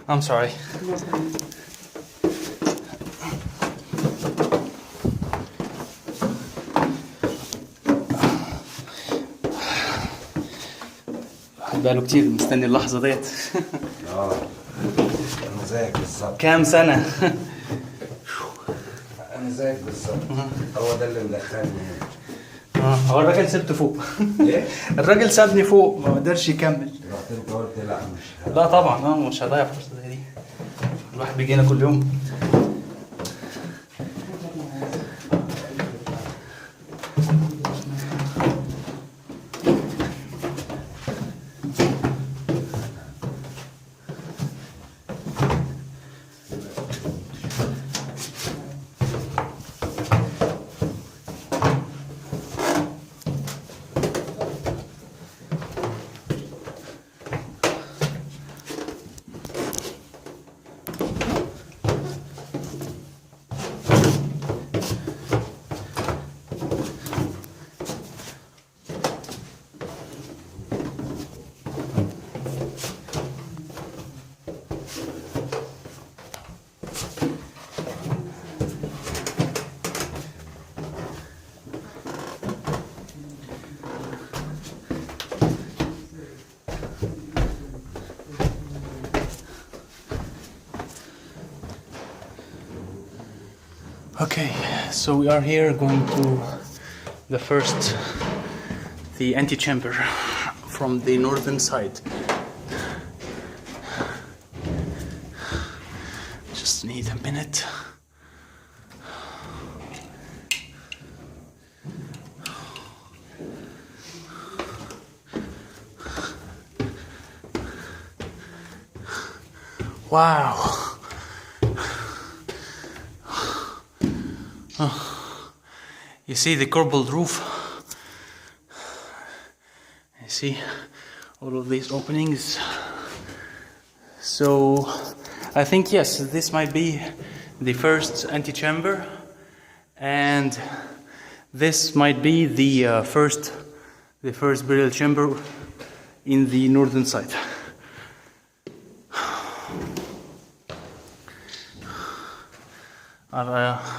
I'm sorry. بقاله كتير مستني اللحظة ديت. أنا زيك بالظبط. كام سنة؟ أنا زيك بالظبط. هو ده اللي مدخلني هنا. هو الراجل سبته فوق. إيه؟ الراجل سابني فوق ما قدرش يكمل. رحت أنت قلت لا مش لا طبعا مش هضيع فرصة زي دي. الواحد بيجي هنا كل يوم. Okay, so we are here going to the antechamber from the northern side. Just need a minute. Wow. You see the corbelled roof. You see all of these openings. So I think yes, this might be the first antechamber, and this might be the first burial chamber in the northern side.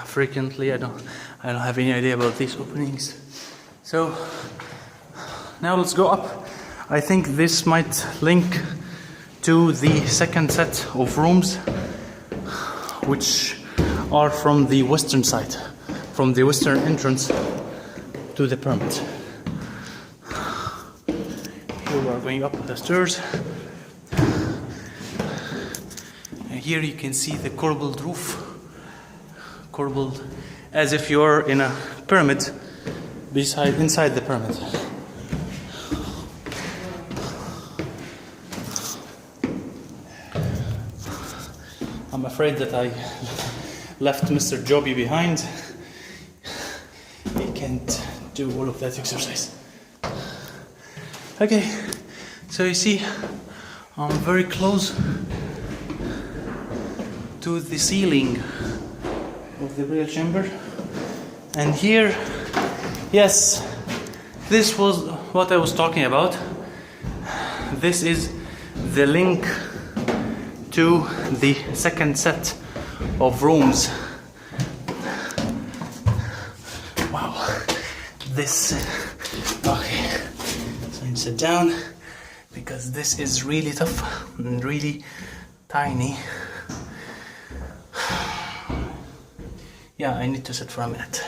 Frequently I don't have any idea about these openings. So now let's go up. I think this might link to the second set of rooms, which are from the western side, from the western entrance to the pyramid. Here we are going up the stairs, and here you can see the corbelled roof. Corbelled, as if you're in a pyramid inside the pyramid. I'm afraid that I left Mr. Joby behind. He can't do all of that exercise. Okay, so you see I'm very close to the ceiling of the burial chamber, and here, yes, this was what I was talking about. This is the link to the second set of rooms. Wow, this, okay, so you sit down because this is really tough and really tiny. Yeah, I need to sit for a minute.